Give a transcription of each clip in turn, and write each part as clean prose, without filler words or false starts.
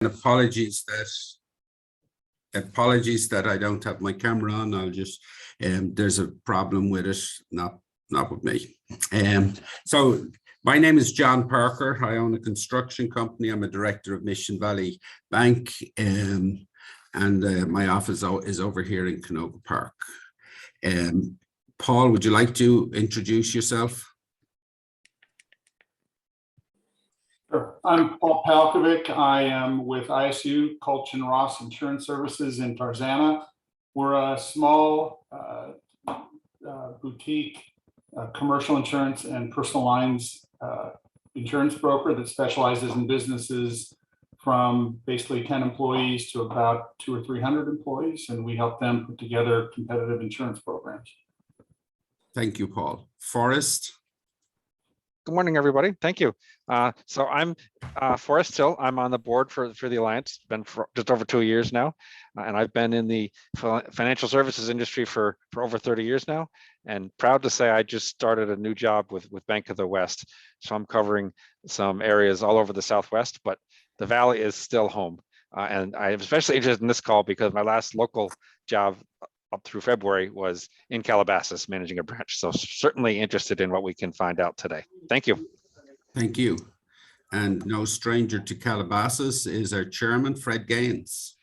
Apologies that I don't have my camera on. I'll just there's a problem with it, not with me. So my name is John Parker. I own a construction company. I'm a director of Mission Valley Bank, and my office is over here in Canoga Park. Paul, would you like to introduce yourself? Sure. I'm Paul Palkovic. I am with ISU Colchin Ross Insurance Services in Tarzana. We're a small boutique commercial insurance and personal lines insurance broker that specializes in businesses from basically 10 employees to about 200 or 300 employees, and we help them put together competitive insurance programs. Thank you, Paul. Forrest. Good morning, everybody. Thank you. So I'm Forrest Till. I'm on the board for the Alliance. Been for just over 2 years now, and I've been in the financial services industry for over 30 years now. And proud to say I just started a new job with Bank of the West. So I'm covering some areas all over the Southwest, but the Valley is still home. And I'm especially interested in this call because my last local job up through February was in Calabasas managing a branch. So certainly interested in what we can find out today. Thank you. Thank you. And no stranger to Calabasas is our chairman, Fred Gaines.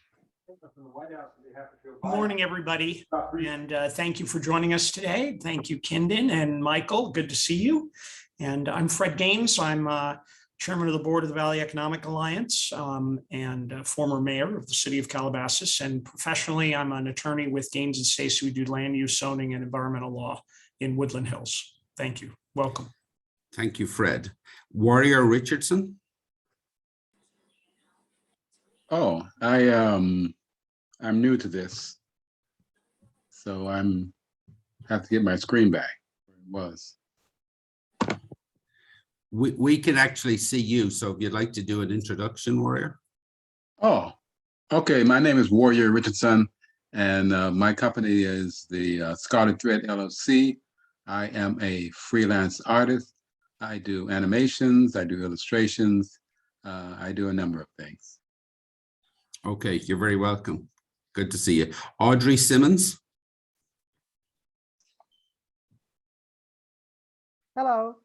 Good morning, everybody, and thank you for joining us today. Thank you, Kendon and Michael. Good to see you. And I'm Fred Gaines. I'm chairman of the board of the Valley Economic Alliance and former mayor of the city of Calabasas. And professionally, I'm an attorney with Gaines and Stacey. We do land use, zoning, and environmental law in Woodland Hills. Thank you. Welcome. Thank you, Fred. Warrior Richardson. Oh, I'm new to this, so have to get my screen back. It was. We can actually see you, so if you'd like to do an introduction, Warrior. Oh, okay. My name is Warrior Richardson, and my company is the Scarlet Thread LLC. I am a freelance artist. I do animations, I do illustrations, I do a number of things. Okay, you're very welcome. Good to see you. Audrey Simmons. Hello,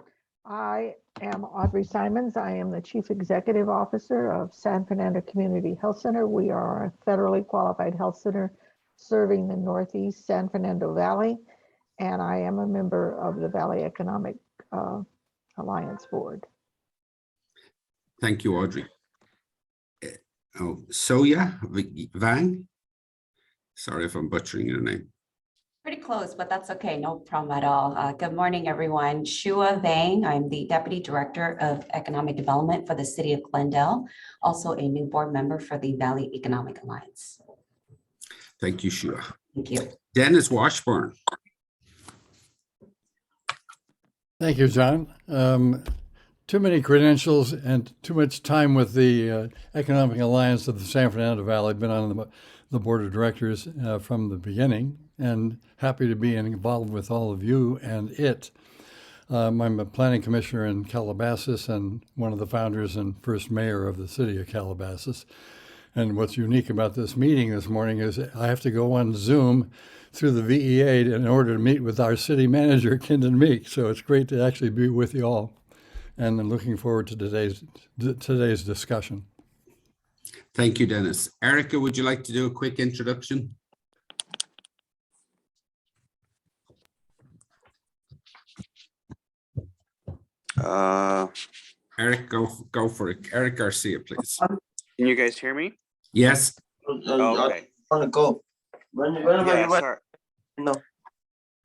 I am Audrey Simons. I am the Chief Executive Officer of San Fernando Community Health Center. We are a federally qualified health center serving the Northeast San Fernando Valley, and I am a member of the Valley Economic Alliance Board. Thank you, Audrey. Soya Vang. Sorry if I'm butchering your name. Pretty close, but that's okay. No problem at all. Good morning, everyone. Shua Vang. I'm the Deputy Director of Economic Development for the City of Glendale, also a new board member for the Valley Economic Alliance. Thank you, Shua. Thank you. Dennis Washburn. Thank you, John. Too many credentials and too much time with the Economic Alliance of the San Fernando Valley. I've been on the board of directors from the beginning, and happy to be involved with all of you and it. I'm a planning commissioner in Calabasas and one of the founders and first mayor of the city of Calabasas. And what's unique about this meeting this morning is I have to go on Zoom through the VEA in order to meet with our city manager, Kendon Meek. So it's great to actually be with you all. And I'm looking forward to today's discussion. Thank you, Dennis. Erica, would you like to do a quick introduction? Eric, go for it. Eric Garcia, please. Can you guys hear me? Yes. Oh, okay. Yeah, sorry. No.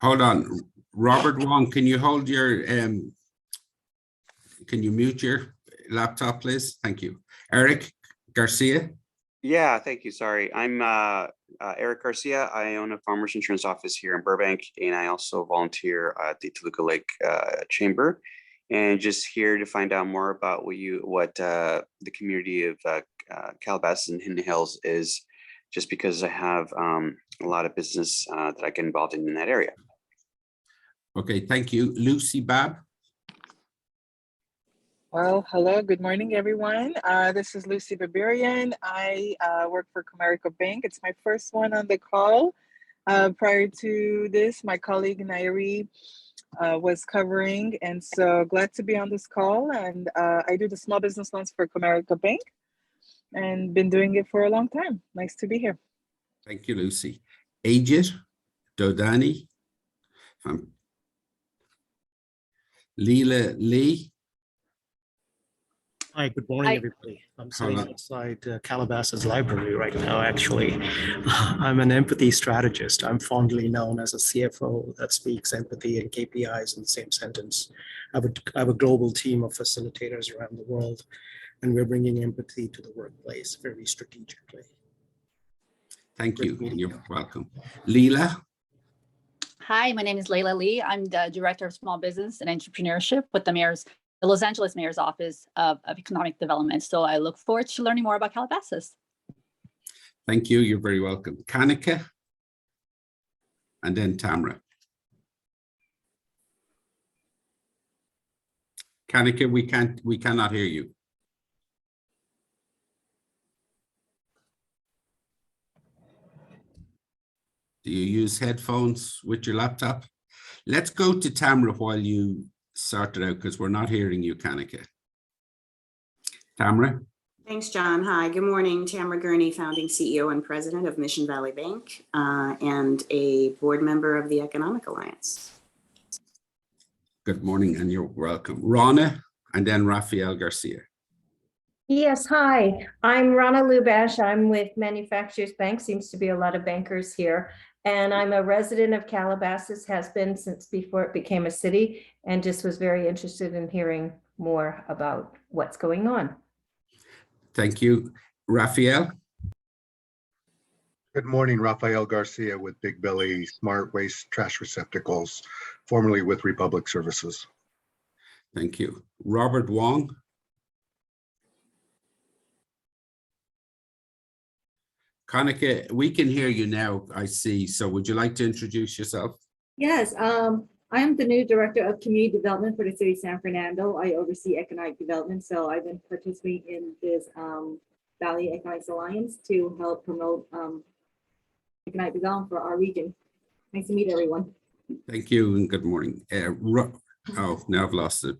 Hold on. Robert Wong, can you hold your can you mute your laptop, please? Thank you. Eric Garcia. Yeah, thank you. Sorry. I'm Eric Garcia. I own a farmers insurance office here in Burbank, and I also volunteer at the Toluca Lake Chamber. And just here to find out more about what the community of Calabasas and Hidden Hills is, just because I have a lot of business that I get involved in that area. Okay, thank you. Lucy Babb. Well, hello, good morning, everyone. This is Lucy Barbarian. I work for Comerica Bank. It's my first one on the call. Prior to this, my colleague Nairi was covering, and so glad to be on this call. And I do the small business loans for Comerica Bank and been doing it for a long time. Nice to be here. Thank you, Lucy. Ajit Dodani from Leela Lee. Hi, good morning, Hi. everybody. I'm sitting Hello. outside Calabasas Library right now, actually. I'm an empathy strategist. I'm fondly known as a CFO that speaks empathy and KPIs in the same sentence. I have a global team of facilitators around the world, and we're bringing empathy to the workplace very strategically. Thank you. Great meeting You're you. welcome. Leela. Hi, my name is Layla Lee. I'm the Director of Small Business and Entrepreneurship with the Los Angeles Mayor's Office of Economic Development. So I look forward to learning more about Calabasas. Thank you. You're very welcome. Kanika. And then Tamra. Kanika, we cannot hear you. Do you use headphones with your laptop? Let's go to Tamra while you sort it out, because we're not hearing you, Kanika. Tamra? Thanks, John. Hi, good morning. Tamara Gurney, founding CEO and president of Mission Valley Bank and a board member of the Economic Alliance. Good morning and you're welcome. Rana and then Rafael Garcia. Yes, hi, I'm Rana Lubash. I'm with Manufacturers Bank. Seems to be a lot of bankers here. And I'm a resident of Calabasas, has been since before it became a city, and just was very interested in hearing more about what's going on. Thank you. Rafael? Good morning, Rafael Garcia with Big Belly Smart Waste Trash Receptacles, formerly with Republic Services. Thank you. Robert Wong? Kanika, we can hear you now, I see. So would you like to introduce yourself? Yes, I'm the new director of community development for the city of San Fernando. I oversee economic development, so I've been participating in this Valley Economics Alliance to help promote economic development for our region. Nice to meet everyone. Thank you and good morning. Oh, now I've lost it.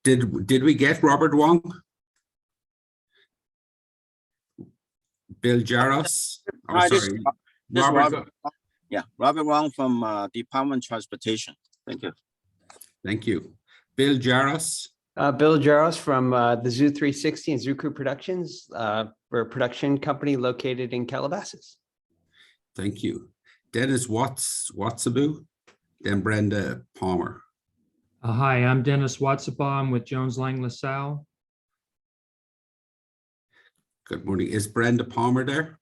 Did we get Robert Wong? Bill Jaros? Oh, Hi, this sorry. is Robert. Robert. Yeah, Robert Wong from Department of Transportation. Thank you. Thank you. Bill Jaros? Bill Jaros from the Zoo 360 and Zoo Crew Productions. We're a production company located in Calabasas. Thank you. Dennis Watsabu, then Brenda Palmer. Hi, I'm Dennis Watsabaugh with Jones Lang LaSalle. Good morning. Is Brenda Palmer there?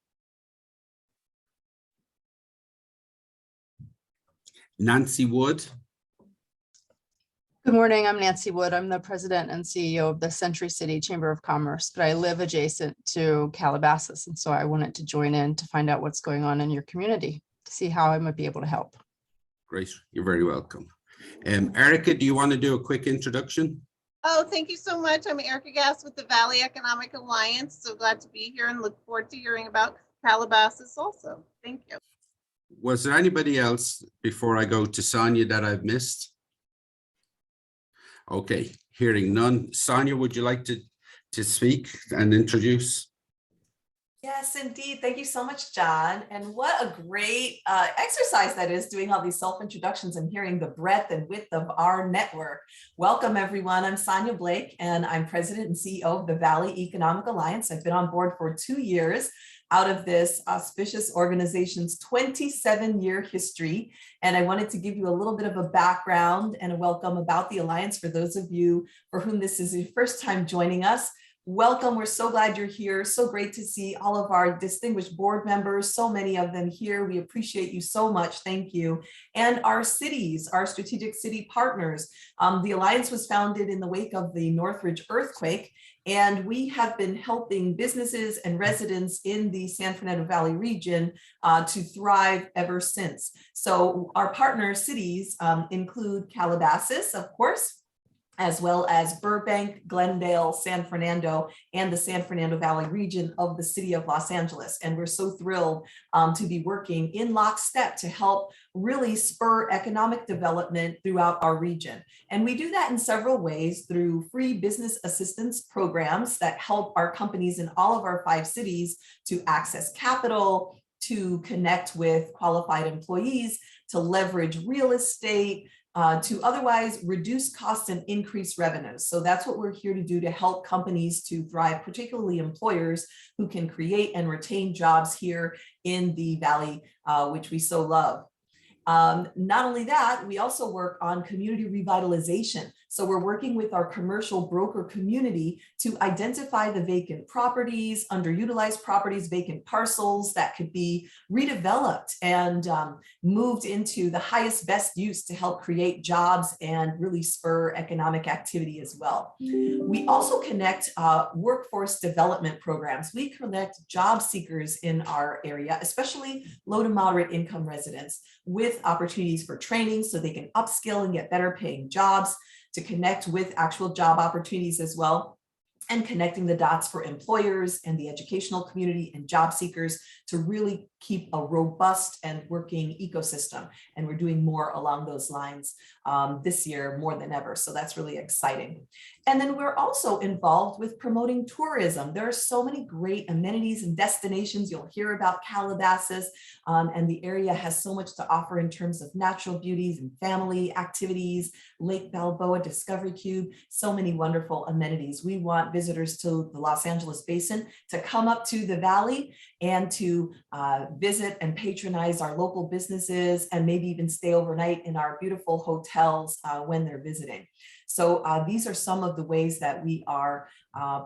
Nancy Wood. Good morning, I'm Nancy Wood. I'm the president and CEO of the Century City Chamber of Commerce, but I live adjacent to Calabasas. And so I wanted to join in to find out what's going on in your community, to see how I might be able to help. Great, you're very welcome. Erica, do you want to do a quick introduction? Oh, thank you so much. I'm Erica Gass with the Valley Economic Alliance. So glad to be here and look forward to hearing about Calabasas also. Thank you. Was there anybody else before I go to Sonia that I've missed? Okay, hearing none. Sonia, would you like to speak and introduce? Yes, indeed. Thank you so much, John. And what a great exercise that is, doing all these self-introductions and hearing the breadth and width of our network. Welcome, everyone. I'm Sonia Blake, and I'm president and CEO of the Valley Economic Alliance. I've been on board for 2 years out of this auspicious organization's 27-year history. And I wanted to give you a little bit of a background and a welcome about the Alliance for those of you for whom this is your first time joining us. Welcome. We're so glad you're here. So great to see all of our distinguished board members, so many of them here. We appreciate you so much. Thank you. And our cities, our strategic city partners. The Alliance was founded in the wake of the Northridge earthquake, and we have been helping businesses and residents in the San Fernando Valley region to thrive ever since. So our partner cities include Calabasas, of course, as well as Burbank, Glendale, San Fernando, and the San Fernando Valley region of the city of Los Angeles. And we're so thrilled to be working in lockstep to help really spur economic development throughout our region. And we do that in several ways through free business assistance programs that help our companies in all of our 5 cities to access capital, to connect with qualified employees, to leverage real estate, to otherwise reduce costs and increase revenues. So that's what we're here to do, to help companies to thrive, particularly employers who can create and retain jobs here in the Valley, which we so love. Not only that, we also work on community revitalization. So we're working with our commercial broker community to identify the vacant properties, underutilized properties, vacant parcels that could be redeveloped and moved into the highest best use to help create jobs and really spur economic activity as well. We also connect workforce development programs. We connect job seekers in our area, especially low to moderate income residents, with opportunities for training so they can upskill and get better paying jobs, to connect with actual job opportunities as well, and connecting the dots for employers and the educational community and job seekers to really keep a robust and working ecosystem. And we're doing more along those lines this year more than ever. So that's really exciting. And then we're also involved with promoting tourism. There are so many great amenities and destinations. You'll hear about Calabasas, and the area has so much to offer in terms of natural beauties and family activities, Lake Balboa, Discovery Cube, so many wonderful amenities. We want visitors to the Los Angeles Basin to come up to the Valley and to visit and patronize our local businesses, and maybe even stay overnight in our beautiful hotels when they're visiting. So these are some of the ways that we are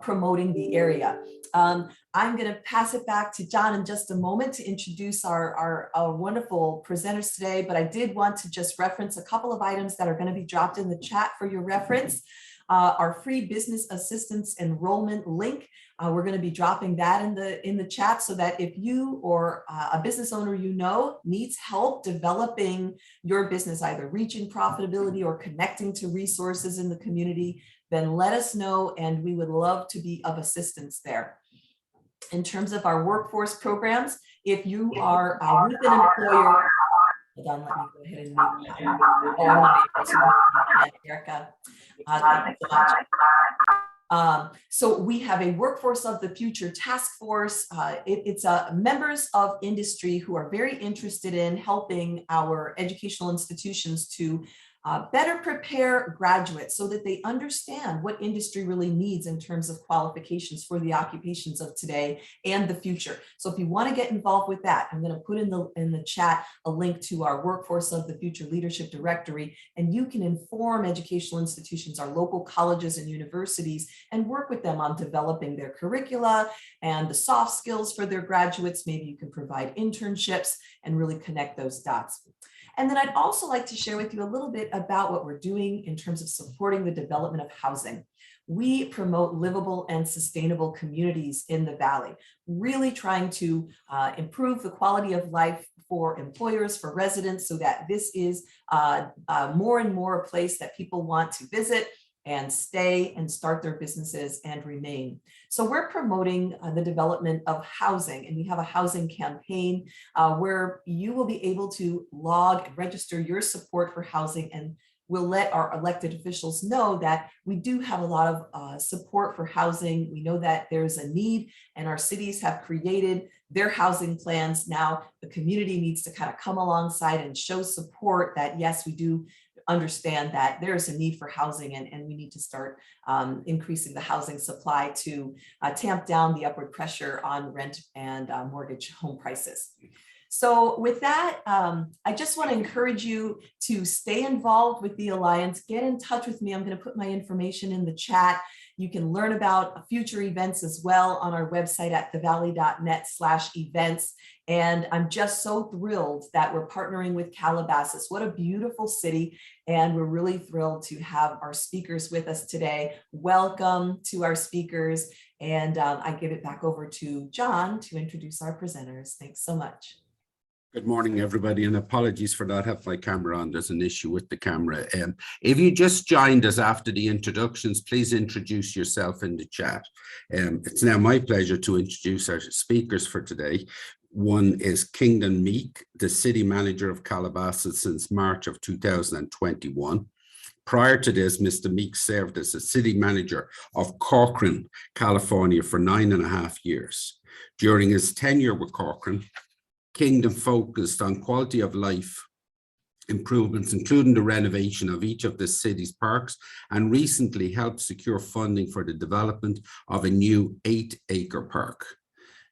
promoting the area. I'm going to pass it back to John in just a moment to introduce our wonderful presenters today, but I did want to just reference a couple of items that are going to be dropped in the chat for your reference. Our free business assistance enrollment link. We're going to be dropping that in the chat so that if you or a business owner you know needs help developing your business, either reaching profitability or connecting to resources in the community, then let us know and we would love to be of assistance there. In terms of our workforce programs, if you are with an employer, hold on, let me go ahead and mute Erica. Thank you so much. So we have a Workforce of the Future task force. It's members of industry who are very interested in helping our educational institutions to better prepare graduates so that they understand what industry really needs in terms of qualifications for the occupations of today and the future. So if you want to get involved with that, I'm going to put in the chat a link to our Workforce of the Future Leadership Directory, and you can inform educational institutions, our local colleges and universities, and work with them on developing their curricula and the soft skills for their graduates. Maybe you can provide internships and really connect those dots. And then I'd also like to share with you a little bit about what we're doing in terms of supporting the development of housing. We promote livable and sustainable communities in the Valley, really trying to improve the quality of life for employers, for residents, so that this is more and more a place that people want to visit and stay and start their businesses and remain. So we're promoting the development of housing, and we have a housing campaign where you will be able to log and register your support for housing, and we'll let our elected officials know that we do have a lot of support for housing. We know that there's a need, and our cities have created their housing plans. Now the community needs to kind of come alongside and show support that, yes, we do understand that there is a need for housing, and we need to start increasing the housing supply to tamp down the upward pressure on rent and mortgage home prices. So with that, I just want to encourage you to stay involved with the Alliance. Get in touch with me. I'm going to put my information in the chat. You can learn about future events as well on our website at thevalley.net/events. And I'm just so thrilled that we're partnering with Calabasas. What a beautiful city. And we're really thrilled to have our speakers with us today. Welcome to our speakers. And I give it back over to John to introduce our presenters. Thanks so much. Good morning, everybody, and apologies for not having my camera on. There's an issue with the camera. If you just joined us after the introductions, please introduce yourself in the chat. It's now my pleasure to introduce our speakers for today. One is Kingdon Meek, the City Manager of Calabasas since March of 2021. Prior to this, Mr. Meek served as the City Manager of Corcoran, California for 9.5 years. During his tenure with Corcoran, Kingdon focused on quality of life improvements, including the renovation of each of the city's parks, and recently helped secure funding for the development of a new 8-acre park.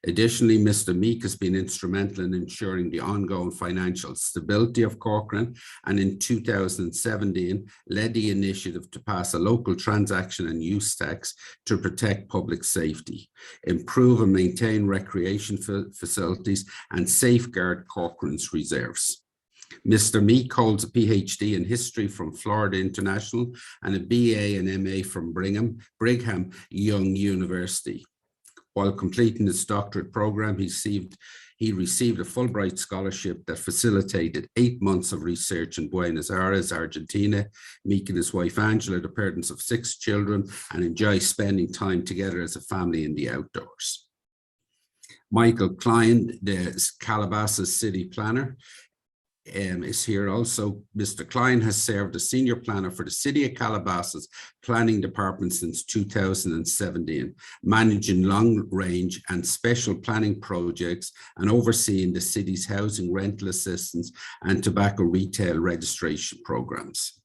Additionally, Mr. Meek has been instrumental in ensuring the ongoing financial stability of Corcoran, and in 2017 led the initiative to pass a local transaction and use tax to protect public safety, improve and maintain recreation facilities, and safeguard Corcoran's reserves. Mr. Meek holds a PhD in history from Florida International and a BA and MA from Brigham Young University. While completing his doctorate program, he received a Fulbright scholarship that facilitated 8 months of research in Buenos Aires, Argentina. Meek and his wife Angela, the parents of 6 children, and enjoy spending time together as a family in the outdoors. Michael Klein, the Calabasas City Planner, is here also. Mr. Klein has served as Senior Planner for the City of Calabasas Planning Department since 2017, managing long-range and special planning projects and overseeing the city's housing rental assistance and tobacco retail registration programs.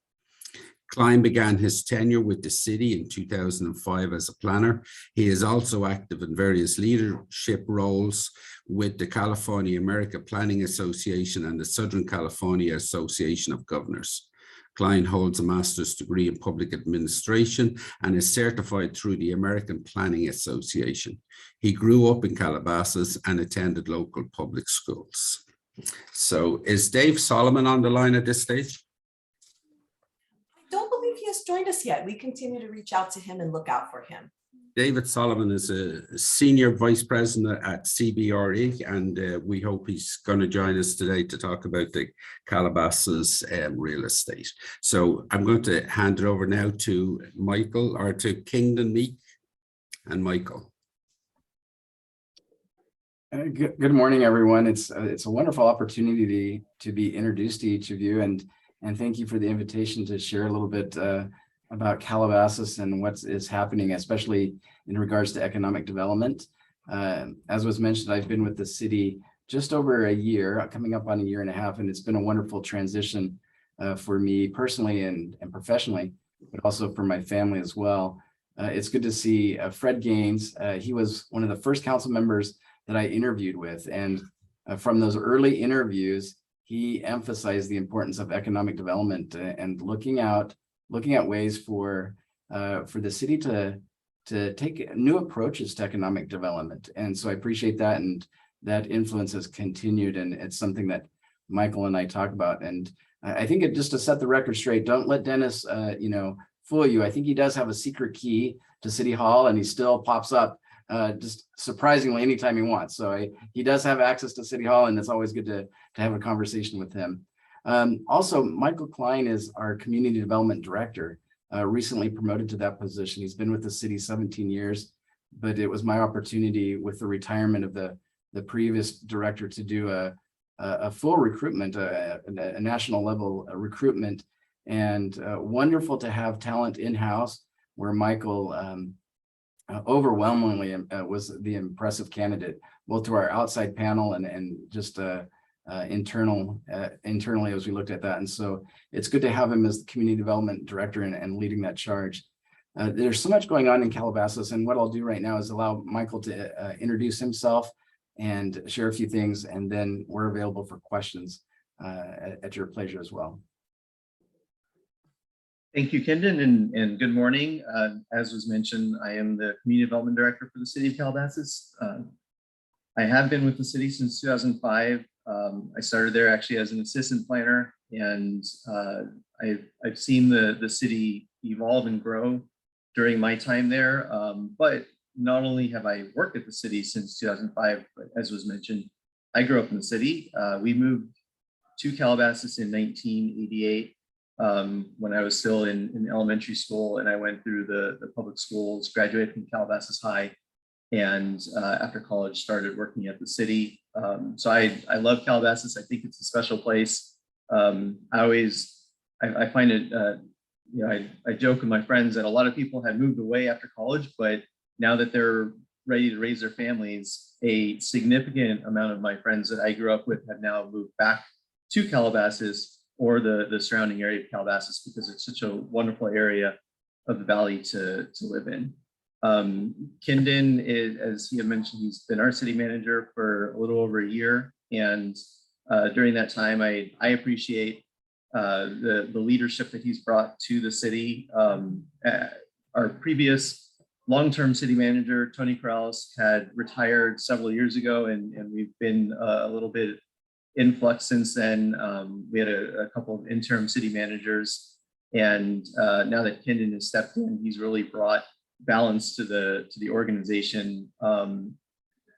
Klein began his tenure with the city in 2005 as a planner. He is also active in various leadership roles with the California America Planning Association and the Southern California Association of Governors. Klein holds a master's degree in public administration and is certified through the American Planning Association. He grew up in Calabasas and attended local public schools. So is Dave Solomon on the line at this stage? I don't believe he has joined us yet. We continue to reach out to him and look out for him. David Solomon is a Senior Vice President at CBRE, and we hope he's going to join us today to talk about the Calabasas real estate. So I'm going to hand it over now to Michael, or to Kingdon Meek and Michael. Good morning, everyone. It's a wonderful opportunity to be introduced to each of you, and thank you for the invitation to share a little bit about Calabasas and what is happening, especially in regards to economic development. As was mentioned, I've been with the city just over a year, coming up on 1.5 years, and it's been a wonderful transition for me personally and professionally, but also for my family as well. It's good to see Fred Gaines. He was one of the first council members that I interviewed with, and from those early interviews, he emphasized the importance of economic development and looking at ways for the city to take new approaches to economic development. And so I appreciate that, and that influence has continued, and it's something that Michael and I talk about. And I think just to set the record straight, don't let Dennis fool you. I think he does have a secret key to City Hall, and he still pops up just surprisingly anytime he wants. So he does have access to City Hall, and it's always good to have a conversation with him. Also, Michael Klein is our Community Development Director, recently promoted to that position. He's been with the city 17 years, but it was my opportunity with the retirement of the previous director to do a full recruitment, a national level recruitment, and wonderful to have talent in-house, where Michael overwhelmingly was the impressive candidate, both to our outside panel and just internally as we looked at that. And so it's good to have him as the community development director and leading that charge. There's so much going on in Calabasas, and what I'll do right now is allow Michael to introduce himself and share a few things, and then we're available for questions at your pleasure as well. Thank you, Kingdon, and good morning. As was mentioned, I am the Community Development Director for the City of Calabasas. I have been with the city since 2005. I started there actually as an assistant planner, and I've seen the city evolve and grow during my time there. But not only have I worked at the city since 2005, but as was mentioned, I grew up in the city. We moved to Calabasas in 1988 when I was still in elementary school, and I went through the public schools, graduated from Calabasas High, and after college started working at the city. So I love Calabasas. I think it's a special place. I find it, I joke with my friends that a lot of people had moved away after college, but now that they're ready to raise their families, a significant amount of my friends that I grew up with have now moved back to Calabasas or the surrounding area of Calabasas because it's such a wonderful area of the valley to live in. Kindon is, as he had mentioned, he's been our city manager for a little over a year. And during that time, I appreciate the leadership that he's brought to the city. Our previous long-term city manager, Tony Corrales, had retired several years ago, and we've been a little bit in flux since then. We had a couple of interim city managers, and now that Kindon has stepped in, he's really brought balance to the organization.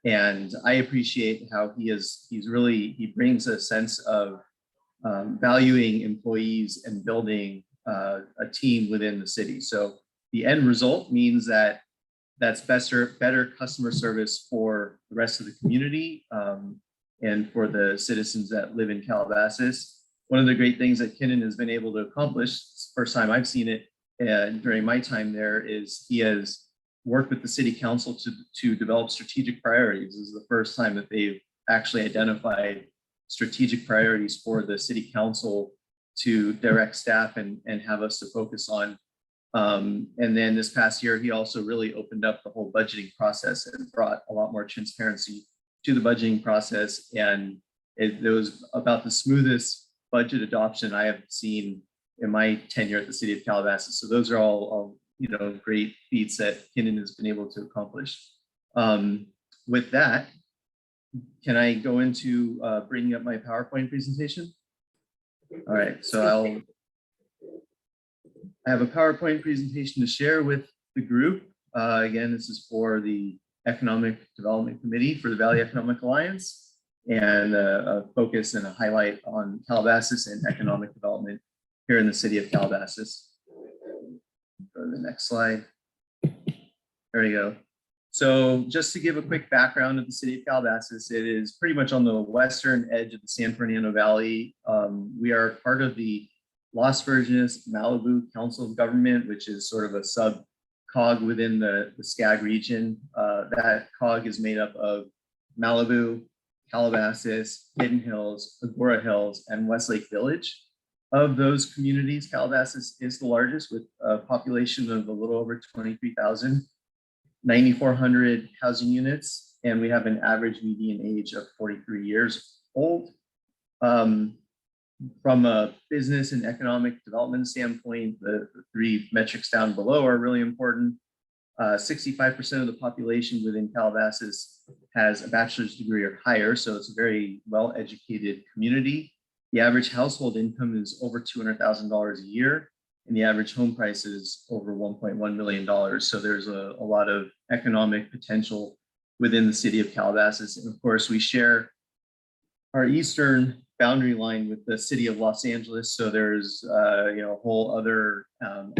And I appreciate how he brings a sense of valuing employees and building a team within the city. So the end result means that that's better customer service for the rest of the community and for the citizens that live in Calabasas. One of the great things that Kindon has been able to accomplish, first time I've seen it during my time there, is he has worked with the city council to develop strategic priorities. This is the first time that they've actually identified strategic priorities for the city council to direct staff and have us to focus on. And then this past year, he also really opened up the whole budgeting process and brought a lot more transparency to the budgeting process. And it was about the smoothest budget adoption I have seen in my tenure at the city of Calabasas. So those are all great feats that Kindon has been able to accomplish. With that, can I go into bringing up my PowerPoint presentation? All right, so I have a PowerPoint presentation to share with the group. Again, this is for the Economic Development Committee for the Valley Economic Alliance, and a focus and a highlight on Calabasas and economic development here in the city of Calabasas. Go to the next slide. There we go. So just to give a quick background of the city of Calabasas, it is pretty much on the western edge of the San Fernando Valley. We are part of the Las Virgenes Malibu Council of Government, which is sort of a sub-cog within the SCAG region. That cog is made up of Malibu, Calabasas, Hidden Hills, Agora Hills, and Westlake Village. Of those communities, Calabasas is the largest with a population of a little over 23,000, 9,400 housing units, and we have an average median age of 43 years old. From a business and economic development standpoint, the three metrics down below are really important. 65% of the population within Calabasas has a bachelor's degree or higher, so it's a very well-educated community. The average household income is over $200,000 a year, and the average home price is over $1.1 million. So there's a lot of economic potential within the city of Calabasas. And of course, we share our eastern boundary line with the city of Los Angeles. So there's a whole other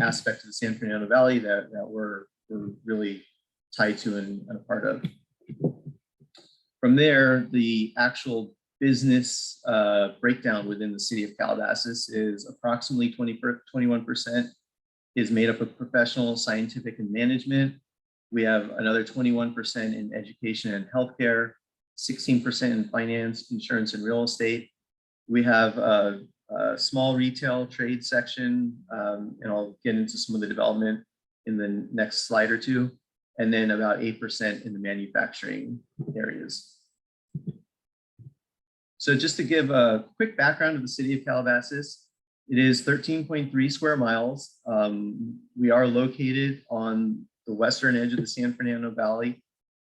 aspect of the San Fernando Valley that we're really tied to and a part of. From there, the actual business breakdown within the city of Calabasas is approximately 21% is made up of professional, scientific, and management. We have another 21% in education and healthcare, 16% in finance, insurance, and real estate. We have a small retail trade section, and I'll get into some of the development in the next slide or two, and then about 8% in the manufacturing areas. So just to give a quick background of the city of Calabasas, it is 13.3 square miles. We are located on the western edge of the San Fernando Valley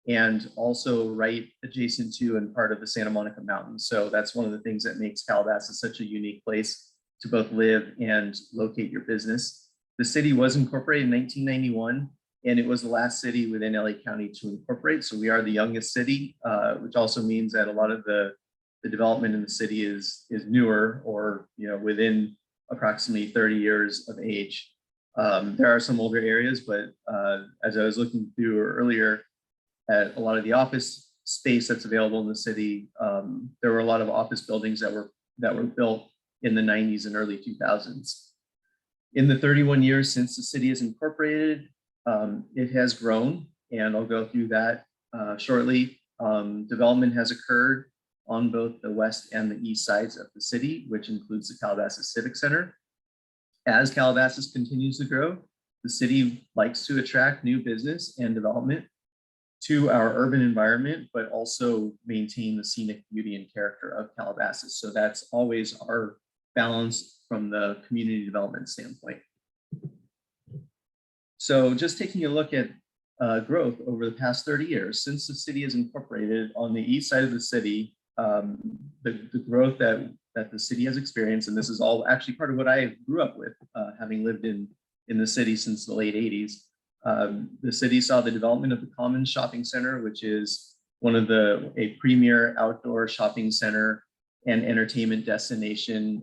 and also right adjacent to and part of the Santa Monica Mountains. So that's one of the things that makes Calabasas such a unique place to both live and locate your business. The city was incorporated in 1991. and it was the last city within LA County to incorporate. So we are the youngest city, which also means that a lot of the development in the city is newer, or within approximately 30 years of age. There are some older areas, but as I was looking through earlier at a lot of the office space that's available in the city, there were a lot of office buildings that were built in the 90s and early 2000s. In the 31 years since the city is incorporated, it has grown, and I'll go through that shortly. Development has occurred on both the west and the east sides of the city, which includes the Calabasas Civic Center. As Calabasas continues to grow, the city likes to attract new business and development to our urban environment, but also maintain the scenic beauty and character of Calabasas. So that's always our balance from the community development standpoint. So just taking a look at growth over the past 30 years, since the city is incorporated on the east side of the city, the growth that the city has experienced, and this is all actually part of what I grew up with, having lived in the city since the late 80s. The city saw the development of the Commons Shopping Center, which is a premier outdoor shopping center and entertainment destination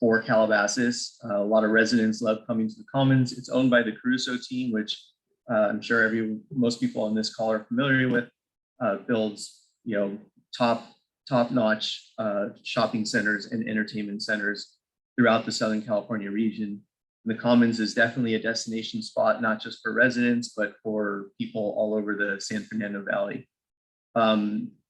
for Calabasas. A lot of residents love coming to the Commons. It's owned by the Caruso team, which I'm sure most people on this call are familiar with. Builds top-notch shopping centers and entertainment centers throughout the Southern California region. The Commons is definitely a destination spot, not just for residents, but for people all over the San Fernando Valley.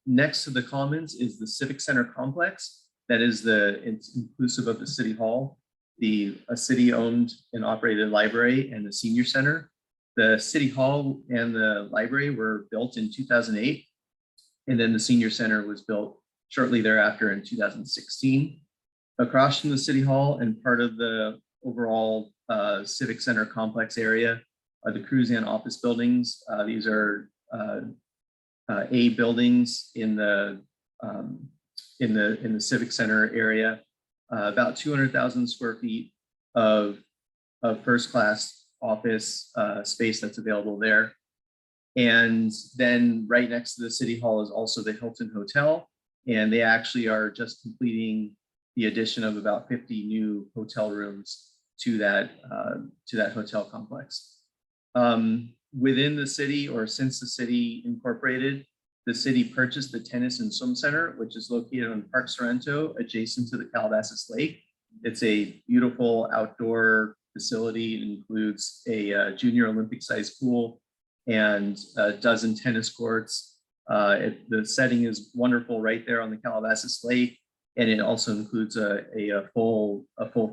Next to the Commons is the Civic Center complex. That is it's inclusive of the City Hall, a city-owned and operated library, and the Senior Center. The City Hall and the library were built in 2008, and then the Senior Center was built shortly thereafter in 2016. Across from the City Hall and part of the overall Civic Center complex area are the Cruzan office buildings. These are A buildings in the Civic Center area, about 200,000 square feet of first-class office space that's available there. And then right next to the City Hall is also the Hilton Hotel, and they actually are just completing the addition of about 50 new hotel rooms to that hotel complex. Within the city, or since the city incorporated, the city purchased the Tennis and Swim Center, which is located on Park Sorrento, adjacent to the Calabasas Lake. It's a beautiful outdoor facility. It includes a junior Olympic-sized pool and a dozen tennis courts. The setting is wonderful right there on the Calabasas Lake, and it also includes a full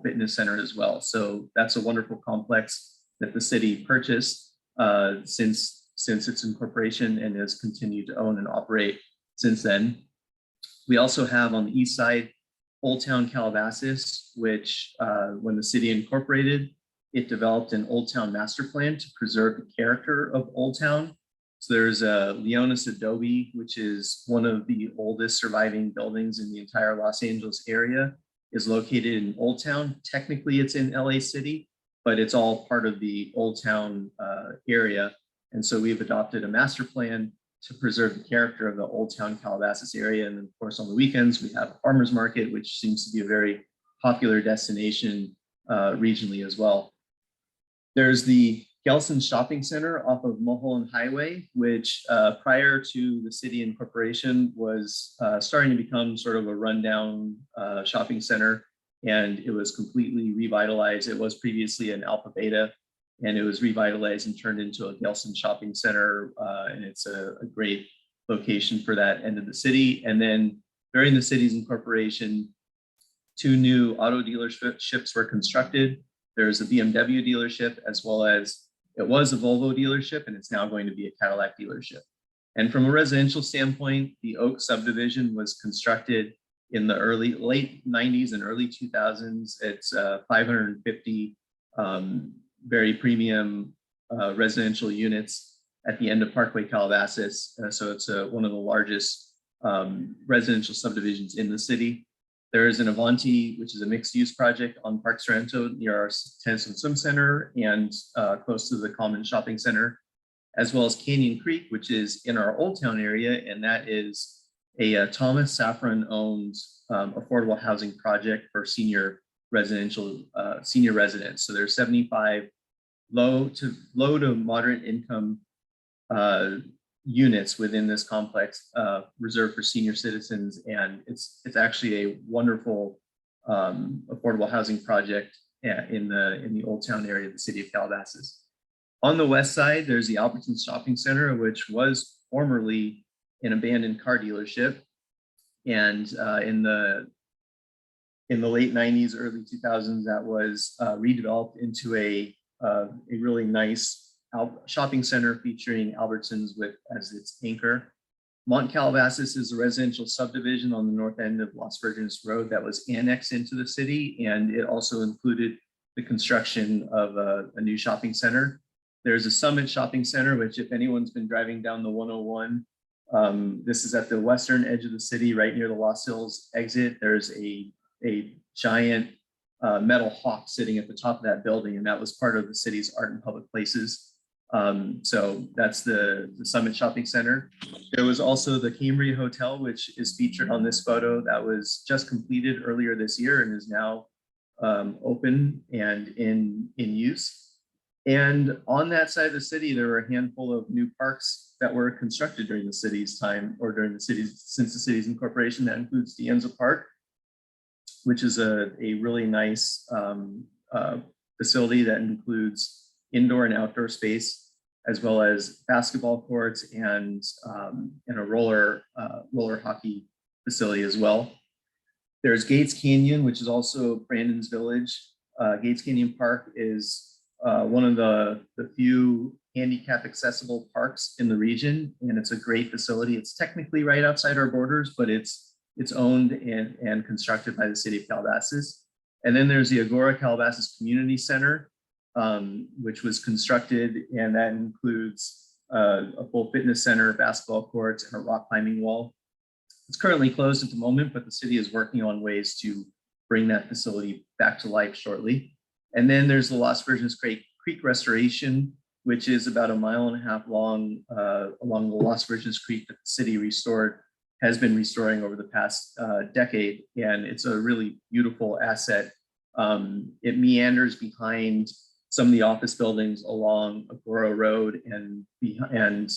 fitness center as well. So that's a wonderful complex that the city purchased since its incorporation, and has continued to own and operate since then. We also have on the east side, Old Town Calabasas, which when the city incorporated, it developed an Old Town master plan to preserve the character of Old Town. So there's a Leonis Adobe, which is one of the oldest surviving buildings in the entire Los Angeles area, is located in Old Town. Technically it's in LA City, but it's all part of the Old Town area. And so we've adopted a master plan to preserve the character of the Old Town Calabasas area. And of course, on the weekends, we have a farmer's market, which seems to be a very popular destination regionally as well. There's the Gelson Shopping Center off of Mulholland Highway, which prior to the city incorporation was starting to become sort of a rundown shopping center, and it was completely revitalized. It was previously an Alpha Beta, and it was revitalized and turned into a Gelson Shopping Center, and it's a great location for that end of the city. And then during the city's incorporation, 2 new auto dealerships were constructed. There's a BMW dealership, as well as it was a Volvo dealership, and it's now going to be a Cadillac dealership. And from a residential standpoint, the Oak subdivision was constructed in the late 90s and early 2000s. It's 550 very premium residential units at the end of Parkway Calabasas. So it's one of the largest residential subdivisions in the city. There is an Avanti, which is a mixed-use project on Park Sorrento near our tennis and swim center and close to the Common Shopping Center, as well as Canyon Creek, which is in our Old Town area, and that is a Thomas Safran-owned affordable housing project for senior residential senior residents. So there's 75 low to moderate income units within this complex reserved for senior citizens, and it's actually a wonderful affordable housing project in the Old Town area of the city of Calabasas. On the west side, there's the Albertsons Shopping Center, which was formerly an abandoned car dealership, and in the late 90s, early 2000s, that was redeveloped into a really nice shopping center featuring Albertsons as its anchor. Mont Calabasas is a residential subdivision on the north end of Las Virgenes Road that was annexed into the city, and it also included the construction of a new shopping center. There's a Summit Shopping Center, which if anyone's been driving down the 101, this is at the western edge of the city, right near the Lost Hills exit. There's a giant metal hawk sitting at the top of that building, and that was part of the city's art and public places. So that's the Summit Shopping Center. There was also the Cambria Hotel, which is featured on this photo, that was just completed earlier this year and is now open and in use. And on that side of the city, there were a handful of new parks that were constructed during the city's time, or since the city's incorporation. That includes De Enza Park, which is a really nice facility that includes indoor and outdoor space, as well as basketball courts and a roller hockey facility as well. There's Gates Canyon, which is also Brandon's Village. Gates Canyon Park is one of the few handicap accessible parks in the region, and it's a great facility. It's technically right outside our borders, but it's owned and constructed by the city of Calabasas. And then there's the Agora Calabasas Community Center, which was constructed, and that includes a full fitness center, basketball courts, and a rock climbing wall. It's currently closed at the moment, but the city is working on ways to bring that facility back to life shortly. And then there's the Las Virgenes Creek Restoration, which is about 1.5 miles long along the Las Virgenes Creek that the city has been restoring over the past decade. And it's a really beautiful asset. It meanders behind some of the office buildings along Agora Road and then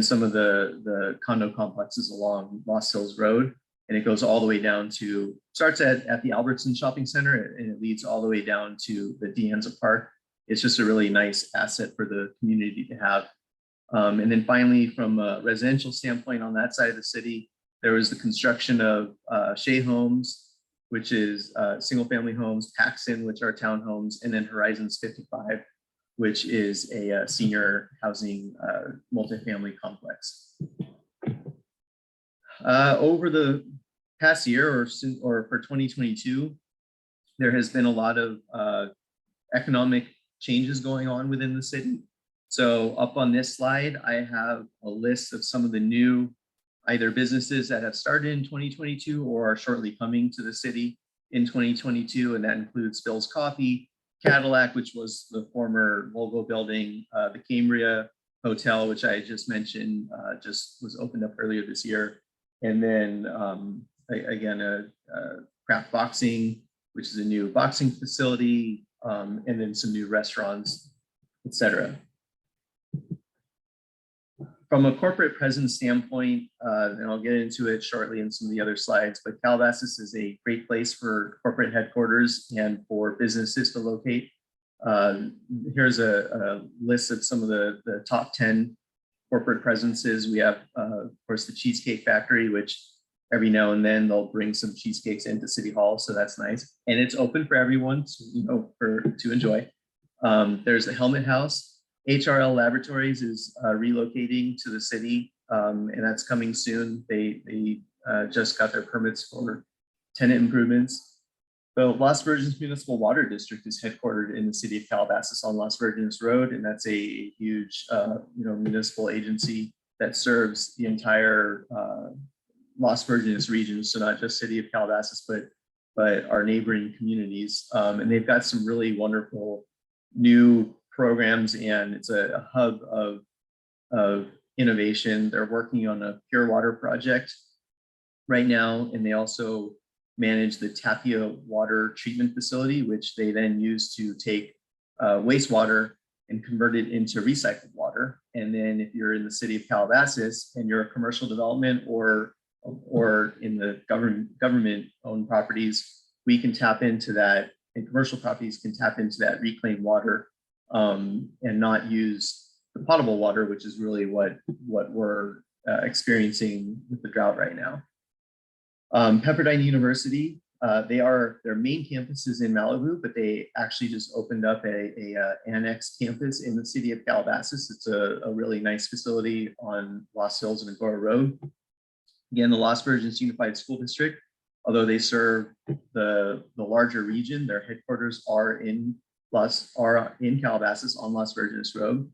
some of the condo complexes along Lost Hills Road. And it goes all the way down to, starts at the Albertson Shopping Center, and it leads all the way down to the De Enza Park. It's just a really nice asset for the community to have. And then finally, from a residential standpoint on that side of the city, there was the construction of Shea Homes, which is single family homes, Paxton, which are townhomes, and then Horizons 55, which is a senior housing multifamily complex. Over the past year or for 2022, there has been a lot of economic changes going on within the city. So up on this slide, I have a list of some of the new either businesses that have started in 2022 or are shortly coming to the city in 2022. And that includes Phil's Coffee, Cadillac, which was the former Volvo building, the Cambria Hotel, which I just mentioned, just was opened up earlier this year. And then again, Craft Boxing, which is a new boxing facility, and then some new restaurants, etc. From a corporate presence standpoint, and I'll get into it shortly in some of the other slides, but Calabasas is a great place for corporate headquarters and for businesses to locate. Here's a list of some of the top 10 corporate presences. We have, of course, the Cheesecake Factory, which every now and then they'll bring some cheesecakes into City Hall, so that's nice. And it's open for everyone, to enjoy. There's the Helmet House. HRL Laboratories is relocating to the city, and that's coming soon. They just got their permits for tenant improvements. The Las Virgenes Municipal Water District is headquartered in the city of Calabasas on Las Virgenes Road, and that's a huge municipal agency that serves the entire Las Virgenes region, so not just city of Calabasas, but our neighboring communities. And they've got some really wonderful new programs, and it's a hub of innovation. They're working on a pure water project right now, and they also manage the Tapia water treatment facility, which they then use to take wastewater and convert it into recycled water. And then if you're in the city of Calabasas and you're a commercial development or in the government owned properties, we can tap into that, and commercial properties can tap into that reclaimed water and not use the potable water, which is really what we're experiencing with the drought right now. Pepperdine University, their main campus is in Malibu, but they actually just opened up a annex campus in the city of Calabasas. It's a really nice facility on Lost Hills and Agora Road. Again, the Las Virgenes Unified School District, although they serve the larger region, their headquarters are in Calabasas on Las Virgenes Road.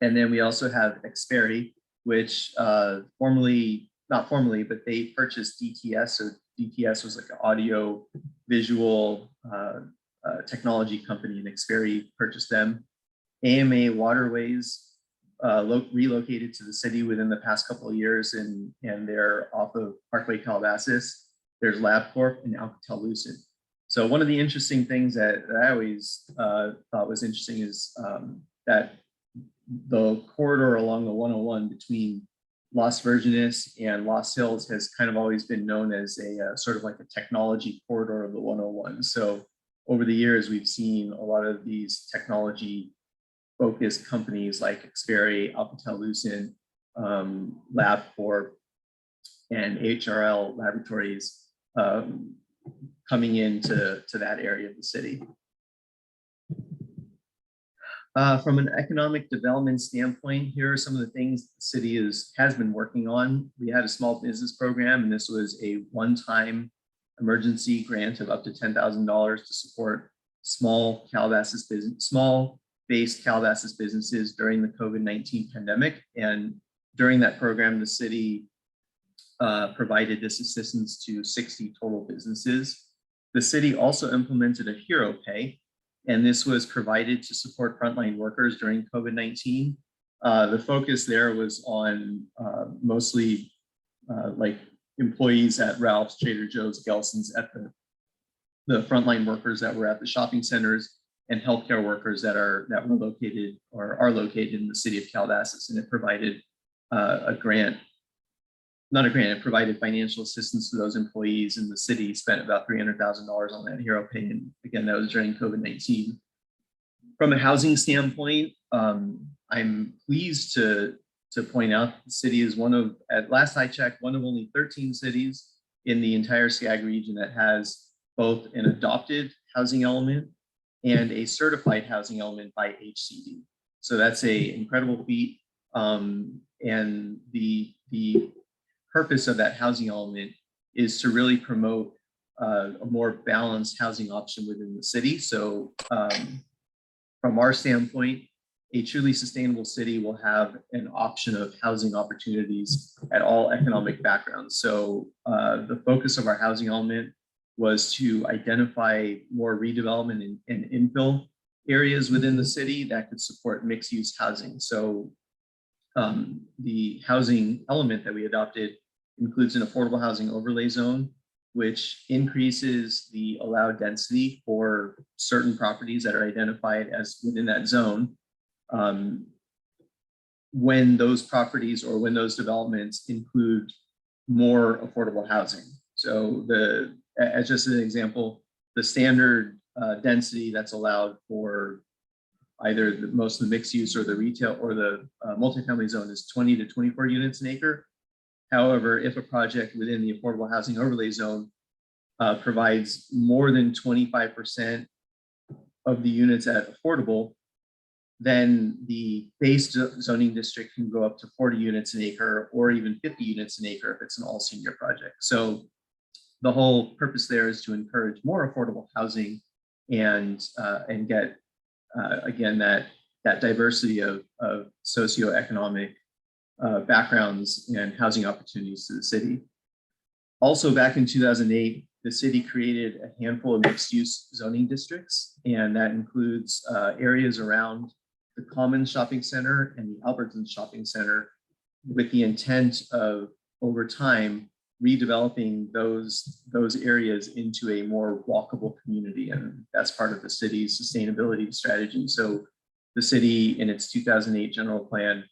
And then we also have Xperi, which not formally, but they purchased DTS. So DTS was like an audio visual technology company, and Xperi purchased them. AMA Waterways relocated to the city within the past couple of years, and they're off of Parkway Calabasas. There's LabCorp and Alcatel-Lucent. So one of the interesting things that I always thought was interesting is that the corridor along the 101 between Las Virgenes and Lost Hills has kind of always been known as a sort of like a technology corridor of the 101. So over the years, we've seen a lot of these technology focused companies like Xperi, Alcatel-Lucent, LabCorp, and HRL Laboratories coming into that area of the city. From an economic development standpoint, here are some of the things the city has been working on. We had a small business program, and this was a one-time emergency grant of up to $10,000 to support small-based Calabasas businesses during the COVID-19 pandemic. And during that program, the city provided this assistance to 60 total businesses. The city also implemented a Hero Pay, and this was provided to support frontline workers during COVID-19. The focus there was on mostly like employees at Ralph's, Trader Joe's, Gelson's, at the frontline workers that were at the shopping centers, and healthcare workers that were located or are located in the city of Calabasas. And it provided it provided financial assistance to those employees, and the city spent about $300,000 on that Hero Pay. And again, that was during COVID-19. From a housing standpoint, I'm pleased to point out the city is at last I checked, one of only 13 cities in the entire SCAG region that has both an adopted housing element and a certified housing element by HCD. So that's an incredible feat. And the purpose of that housing element is to really promote a more balanced housing option within the city. So from our standpoint, a truly sustainable city will have an option of housing opportunities at all economic backgrounds. So the focus of our housing element was to identify more redevelopment and infill areas within the city that could support mixed use housing. So the housing element that we adopted includes an affordable housing overlay zone, which increases the allowed density for certain properties that are identified as within that zone when those properties or when those developments include more affordable housing. So as just an example, the standard density that's allowed for either most of the mixed use or the retail or the multifamily zone is 20 to 24 units an acre. However, if a project within the affordable housing overlay zone provides more than 25% of the units at affordable, then the base zoning district can go up to 40 units an acre or even 50 units an acre if it's an all senior project. So the whole purpose there is to encourage more affordable housing and get again that diversity of socioeconomic backgrounds and housing opportunities to the city. Also, back in 2008, the city created a handful of mixed-use zoning districts, and that includes areas around the Commons Shopping Center and the Albertsons Shopping Center, with the intent of, over time, redeveloping those areas into a more walkable community. And that's part of the city's sustainability strategy. So the city, in its 2008 general plan,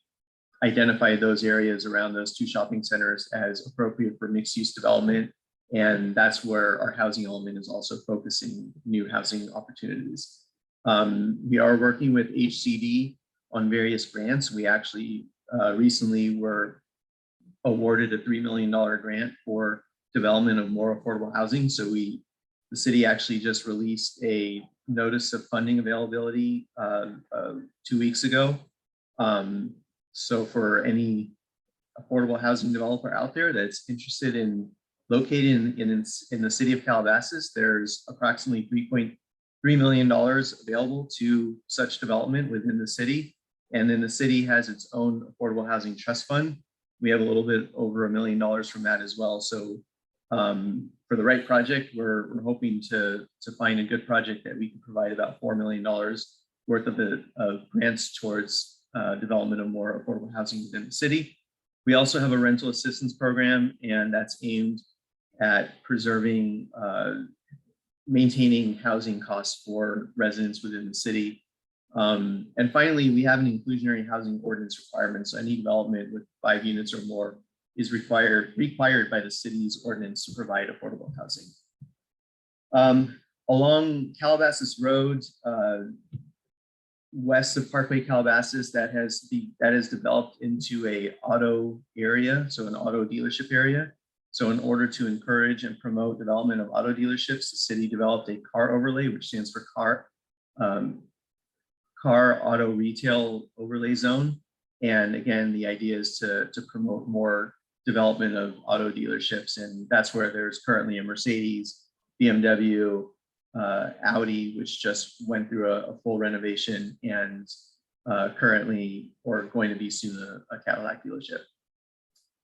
identified those areas around those two shopping centers as appropriate for mixed-use development. And that's where our housing element is also focusing new housing opportunities. We are working with HCD on various grants. We actually recently were awarded a $3 million grant for development of more affordable housing. So the city actually just released a notice of funding availability 2 weeks ago. So for any affordable housing developer out there that's interested in locating in the city of Calabasas, there's approximately $3.3 million available to such development within the city. And then the city has its own affordable housing trust fund. We have a little bit over $1 million from that as well. So for the right project, we're hoping to find a good project that we can provide about $4 million worth of grants towards development of more affordable housing within the city. We also have a rental assistance program, and that's aimed at preserving, maintaining housing costs for residents within the city. And finally, we have an inclusionary housing ordinance requirement. So any development with 5 units or more is required by the city's ordinance to provide affordable housing. Along Calabasas Road, west of Parkway Calabasas, that has developed into a auto area, so an auto dealership area. So in order to encourage and promote development of auto dealerships, the city developed a car overlay, which stands for car auto retail overlay zone. And again, the idea is to promote more development of auto dealerships. And that's where there's currently a Mercedes, BMW, Audi, which just went through a full renovation, and currently, or going to be soon, a Cadillac dealership.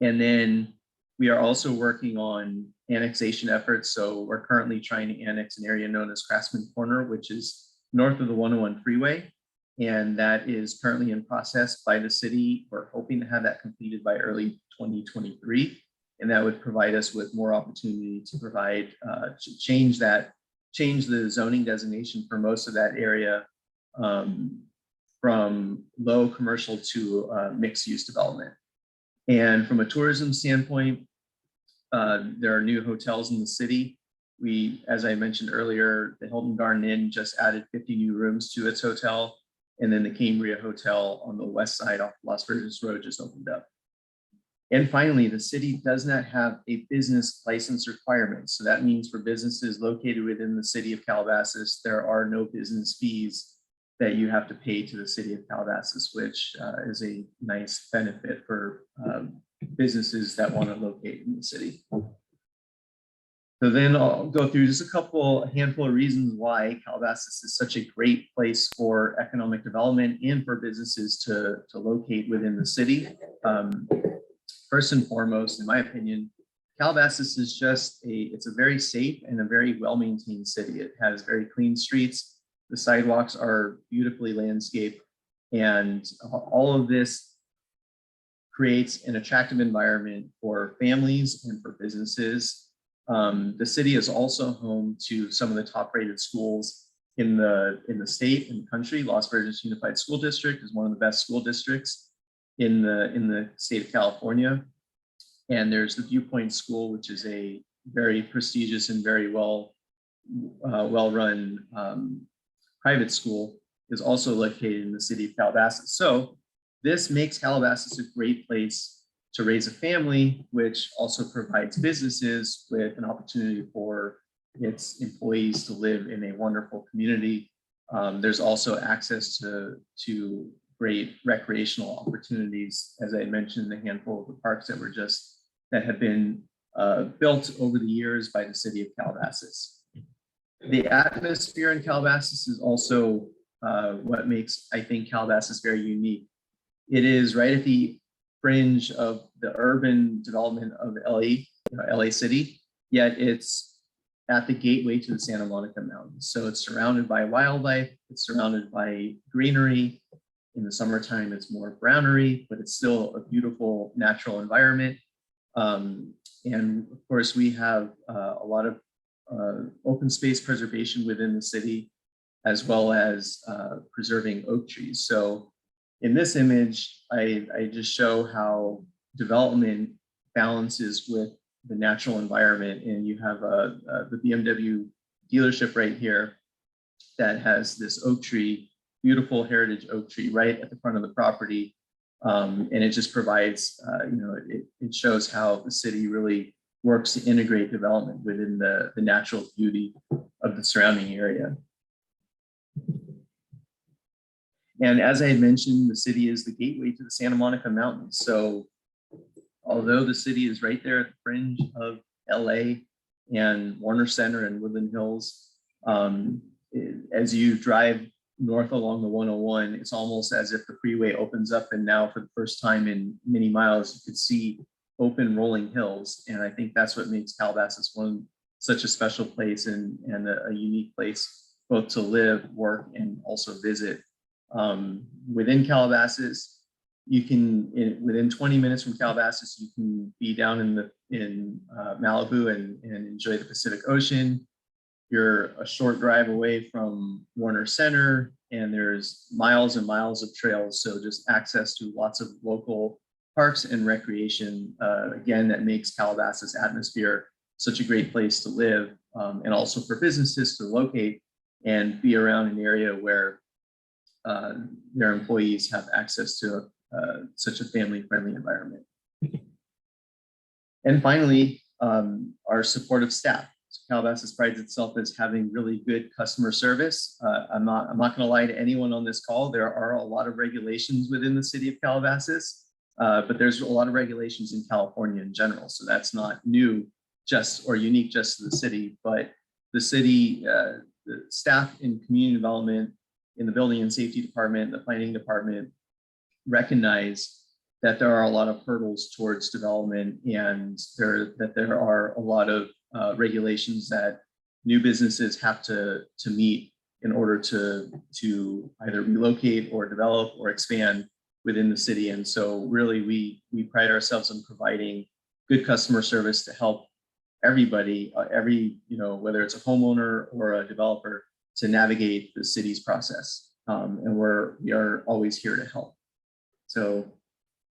And then we are also working on annexation efforts. So we're currently trying to annex an area known as Craftsman Corner, which is north of the 101 freeway. And that is currently in process by the city. We're hoping to have that completed by early 2023. And that would provide us with more opportunity to provide, to change the zoning designation for most of that area from low commercial to mixed use development. And from a tourism standpoint, there are new hotels in the city. As I mentioned earlier, the Hilton Garden Inn just added 50 new rooms to its hotel. And then the Cambria Hotel on the west side off Las Verdes Road just opened up. And finally, the city does not have a business license requirement. So that means for businesses located within the city of Calabasas, there are no business fees that you have to pay to the city of Calabasas, which is a nice benefit for businesses that want to locate in the city. So then I'll go through just a handful of reasons why Calabasas is such a great place for economic development and for businesses to locate within the city. First and foremost, in my opinion, Calabasas is it's a very safe and a very well-maintained city. It has very clean streets. The sidewalks are beautifully landscaped, and all of this creates an attractive environment for families and for businesses. The city is also home to some of the top-rated schools in the state and the country. Las Verdes Unified School District is one of the best school districts in the state of California. And there's the Viewpoint School, which is a very prestigious and very well-run private school, is also located in the city of Calabasas. So this makes Calabasas a great place to raise a family, which also provides businesses with an opportunity for its employees to live in a wonderful community. There's also access to great recreational opportunities. As I mentioned, a handful of the parks that have been built over the years by the city of Calabasas. The atmosphere in Calabasas is also what makes, I think, Calabasas very unique. It is right at the fringe of the urban development of LA LA City, yet it's at the gateway to the Santa Monica Mountains. So it's surrounded by wildlife, it's surrounded by greenery. In the summertime, it's more brownery, but it's still a beautiful natural environment. And of course, we have a lot of open space preservation within the city, as well as preserving oak trees. So in this image, I just show how development balances with the natural environment. And you have the BMW dealership right here that has this oak tree, beautiful heritage oak tree right at the front of the property. And it just provides, it shows how the city really works to integrate development within the natural beauty of the surrounding area. And as I had mentioned, the city is the gateway to the Santa Monica Mountains. So although the city is right there at the fringe of LA and Warner Center and Woodland Hills, as you drive north along the 101, it's almost as if the freeway opens up, and now for the first time in many miles, you could see open rolling hills. And I think that's what makes Calabasas such a special place and a unique place, both to live, work, and also visit. Within Calabasas, you can, within 20 minutes from Calabasas, you can be down in Malibu and enjoy the Pacific Ocean. You're a short drive away from Warner Center, and there's miles and miles of trails. So just access to lots of local parks and recreation. Again, that makes Calabasas atmosphere such a great place to live, and also for businesses to locate and be around an area where their employees have access to such a family-friendly environment. And finally, our supportive staff. So Calabasas prides itself as having really good customer service. I'm not going to lie to anyone on this call. There are a lot of regulations within the city of Calabasas, but there's a lot of regulations in California in general. So that's not new or unique just to the city, but the city, the staff in community development, in the building and safety department, the planning department, recognize that there are a lot of hurdles towards development, and that there are a lot of regulations that new businesses have to meet in order to either relocate or develop or expand within the city. And so really we pride ourselves on providing good customer service to help everybody, whether it's a homeowner or a developer, to navigate the city's process. And we are always here to help. So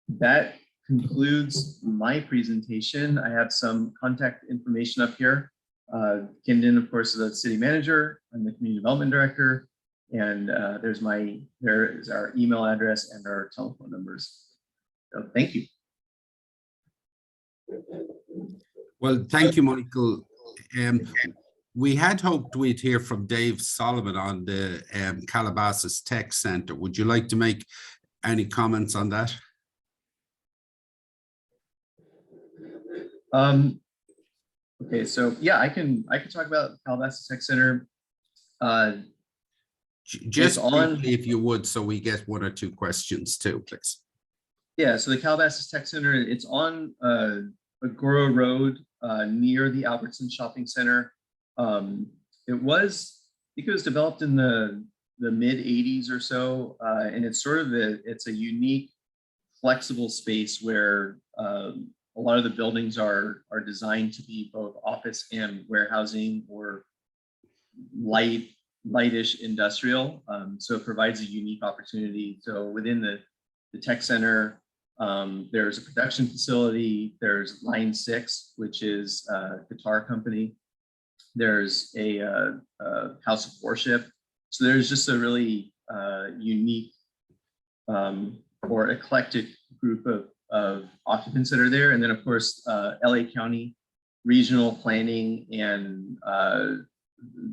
that concludes my presentation. I have some contact information up here. Kindon, of course, is the city manager. I'm the community development director. And there is our email address and our telephone numbers. So thank you. Well, thank you, Michael. We had hoped we'd hear from Dave Solomon on the Calabasas Tech Center. Would you like to make any comments on that? Okay, so yeah, I can talk about Calabasas Tech Center. Just briefly, if you would, so we get one or two questions too, please. Yeah, so the Calabasas Tech Center, it's on Agora Road near the Albertson Shopping Center. It was developed in the mid 80s or so, and it's sort of it's a unique, flexible space where a lot of the buildings are designed to be both office and warehousing or lightish industrial. So it provides a unique opportunity. So within the tech center, there's a production facility. There's Line 6, which is a guitar company. There's a house of worship. So there's just a really unique or eclectic group of occupants that are there. And then of course, LA County Regional Planning and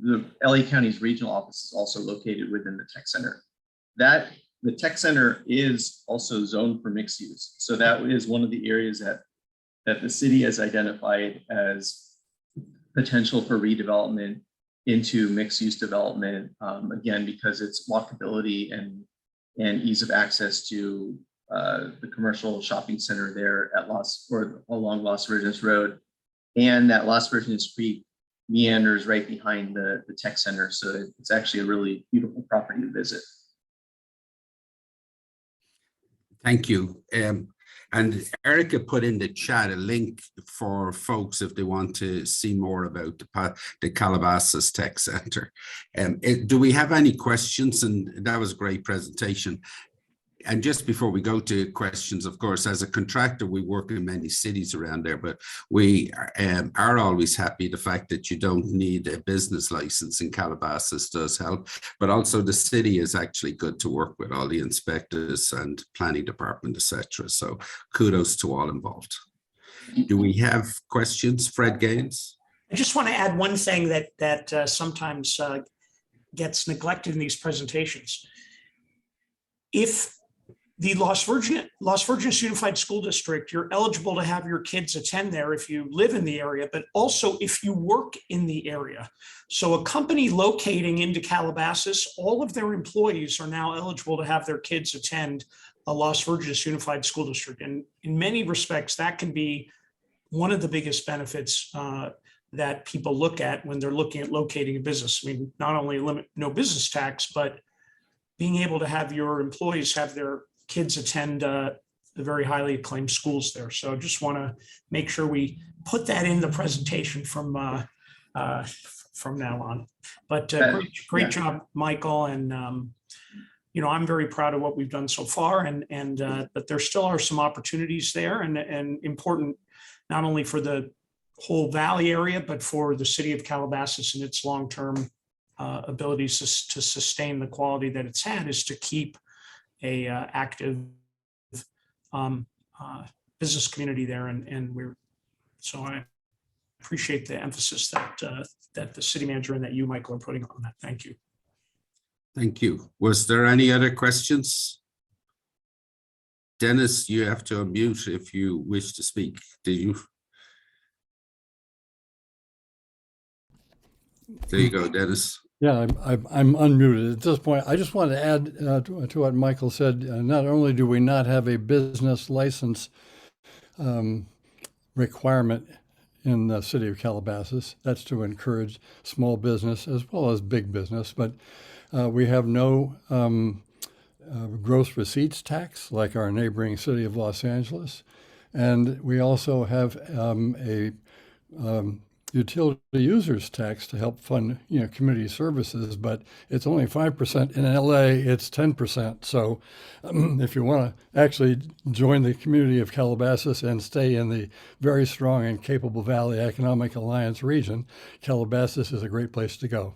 the LA County's regional office is also located within the tech center. The tech center is also zoned for mixed use. So that is one of the areas that the city has identified as potential for redevelopment into mixed use development, again, because it's walkability and ease of access to the commercial shopping center there at along Las Virgenes Road. And that Las Virgenes Creek meanders right behind the tech center. So it's actually a really beautiful property to visit. Thank you. And Erica put in the chat a link for folks if they want to see more about the Calabasas Tech Center. Do we have any questions? And that was a great presentation. And just before we go to questions, of course, as a contractor, we work in many cities around there, but we are always happy the fact that you don't need a business license in Calabasas does help, but also the city is actually good to work with, all the inspectors and planning department, etc. So kudos to all involved. Do we have questions? Fred Gaines? I just want to add one thing that sometimes gets neglected in these presentations. If the Las Virgenes Unified School District, you're eligible to have your kids attend there if you live in the area, but also if you work in the area. So a company locating into Calabasas, all of their employees are now eligible to have their kids attend a Las Virgenes Unified School District. And in many respects, that can be one of the biggest benefits that people look at when they're looking at locating a business. I mean, not only no business tax, but being able to have your employees have their kids attend the very highly acclaimed schools there. So I just want to make sure we put that in the presentation from now on. But great job, Michael. And I'm very proud of what we've done so far. But there still are some opportunities there, and important not only for the whole Valley area, but for the city of Calabasas and its long-term abilities to sustain the quality that it's had, is to keep a active business community there, so I appreciate the emphasis that the city manager and that you, Michael, are putting on that. Thank you. Thank you. Was there any other questions? Dennis, you have to unmute if you wish to speak. Do you? There you go, Dennis. Yeah, I'm unmuted at this point. I just wanted to add to what Michael said. Not only do we not have a business license requirement in the city of Calabasas, that's to encourage small business as well as big business, but we have no gross receipts tax like our neighboring city of Los Angeles. And we also have a utility users tax to help fund, community services, but it's only 5%. In LA, it's 10%. So if you want to actually join the community of Calabasas and stay in the very strong and capable Valley Economic Alliance region, Calabasas is a great place to go.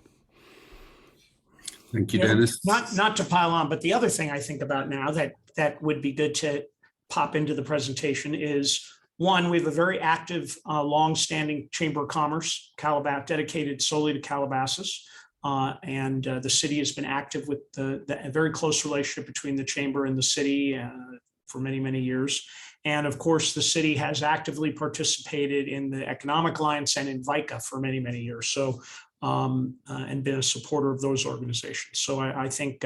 Thank you, Dennis. Not to pile on, but the other thing I think about now that would be good to pop into the presentation is, one, we have a very active, long-standing Chamber of Commerce, dedicated solely to Calabasas. And the city has been active with the very close relationship between the Chamber and the city for many, many years. And of course, the city has actively participated in the Economic Alliance and in VICA for many, many years. So, and been a supporter of those organizations. So I think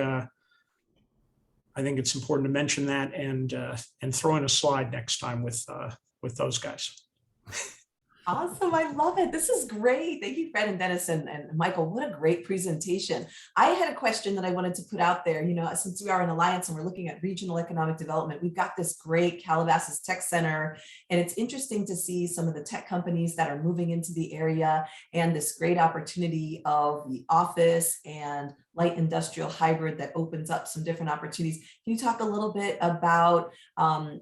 it's important to mention that and throw in a slide next time with those guys. Awesome. I love it. This is great. Thank you, Fred and Dennis and Michael. What a great presentation. I had a question that I wanted to put out there. Since we are an alliance and we're looking at regional economic development, we've got this great Calabasas Tech Center, and it's interesting to see some of the tech companies that are moving into the area and this great opportunity of the office and light industrial hybrid that opens up some different opportunities. Can you talk a little bit about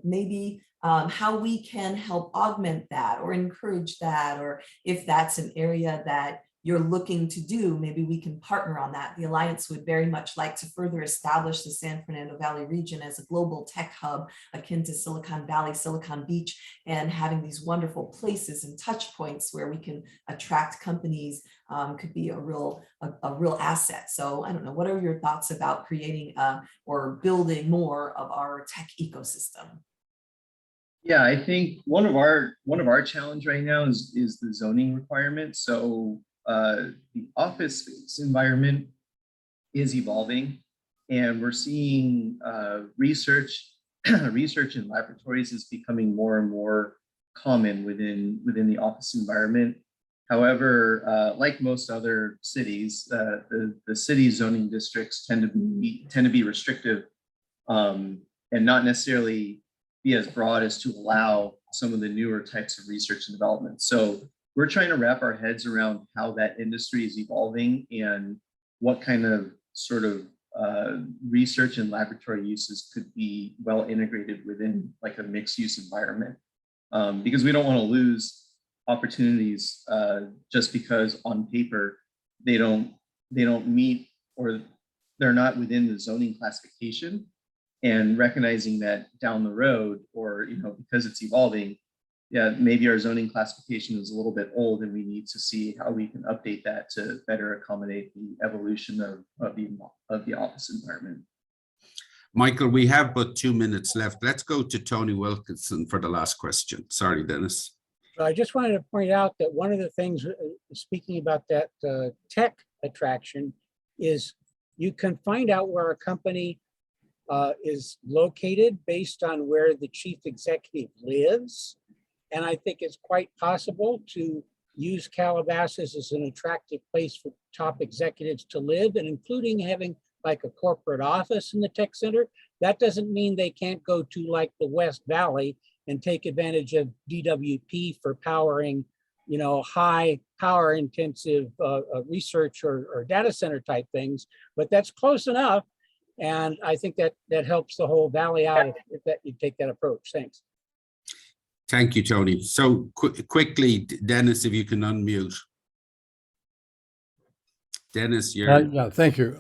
maybe how we can help augment that or encourage that, or if that's an area that you're looking to do, maybe we can partner on that. The Alliance would very much like to further establish the San Fernando Valley region as a global tech hub akin to Silicon Valley, Silicon Beach, and having these wonderful places and touch points where we can attract companies could be a real asset. So I don't know, what are your thoughts about creating or building more of our tech ecosystem? Yeah, I think one of our challenge right now is the zoning requirements. So the office space environment is evolving, and we're seeing research in laboratories is becoming more and more common within the office environment. However, like most other cities, the city zoning districts tend to be restrictive and not necessarily be as broad as to allow some of the newer types of research and development. So we're trying to wrap our heads around how that industry is evolving and what kind of sort of research and laboratory uses could be well integrated within like a mixed use environment. Because we don't want to lose opportunities just because on paper they don't meet or they're not within the zoning classification, and recognizing that down the road, or because it's evolving, yeah, maybe our zoning classification is a little bit old and we need to see how we can update that to better accommodate the evolution of the office environment. Michael, we have but 2 minutes left. Let's go to Tony Wilkinson for the last question. Sorry, Dennis. So I just wanted to point out that one of the things, speaking about that tech attraction, is you can find out where a company is located based on where the chief executive lives. And I think it's quite possible to use Calabasas as an attractive place for top executives to live, and including having like a corporate office in the tech center. That doesn't mean they can't go to like the West Valley and take advantage of DWP for powering, high power intensive research or data center type things, but that's close enough. And I think that helps the whole valley out if that you take that approach. Thanks. Thank you, Tony. So quickly, Dennis, if you can unmute. Dennis, you're... Yeah, thank you.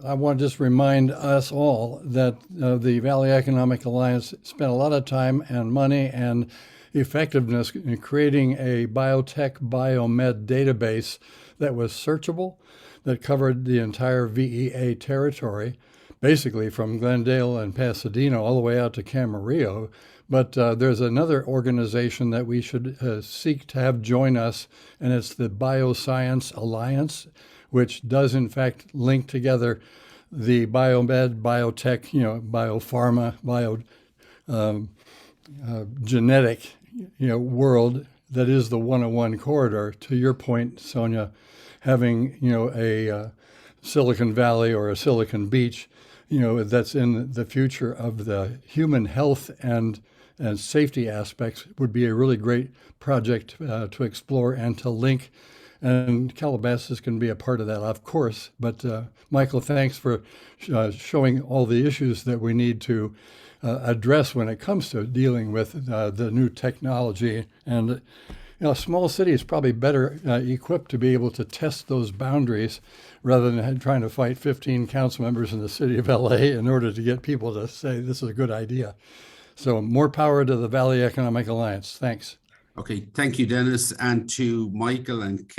I want to just remind us all that the Valley Economic Alliance spent a lot of time and money and effectiveness in creating a biotech biomed database that was searchable, that covered the entire VEA territory, basically from Glendale and Pasadena all the way out to Camarillo. But there's another organization that we should seek to have join us, and it's the Bioscience Alliance, which does in fact link together the biomed, biotech, biopharma, genetic, world that is the 101 corridor. To your point, Sonia, having, a Silicon Valley or a Silicon Beach, that's in the future of the human health and safety aspects would be a really great project to explore and to link. And Calabasas can be a part of that, of course. But Michael, thanks for showing all the issues that we need to address when it comes to dealing with the new technology. And a small city is probably better equipped to be able to test those boundaries rather than trying to fight 15 council members in the city of LA in order to get people to say this is a good idea. So more power to the Valley Economic Alliance. Thanks. Okay, thank you, Dennis, and to Michael and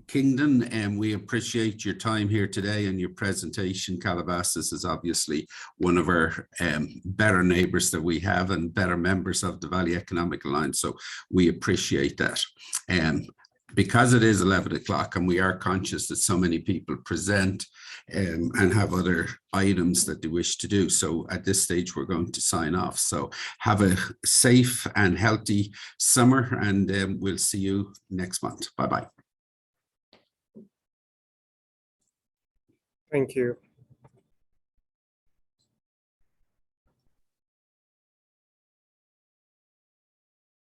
Kingdon, and we appreciate your time here today and your presentation. Calabasas is obviously one of our better neighbors that we have and better members of the Valley Economic Alliance, so we appreciate that. Because it is 11 o'clock and we are conscious that so many people present and have other items that they wish to do. So at this stage, we're going to sign off. So have a safe and healthy summer, and we'll see you next month. Bye-bye. Thank you.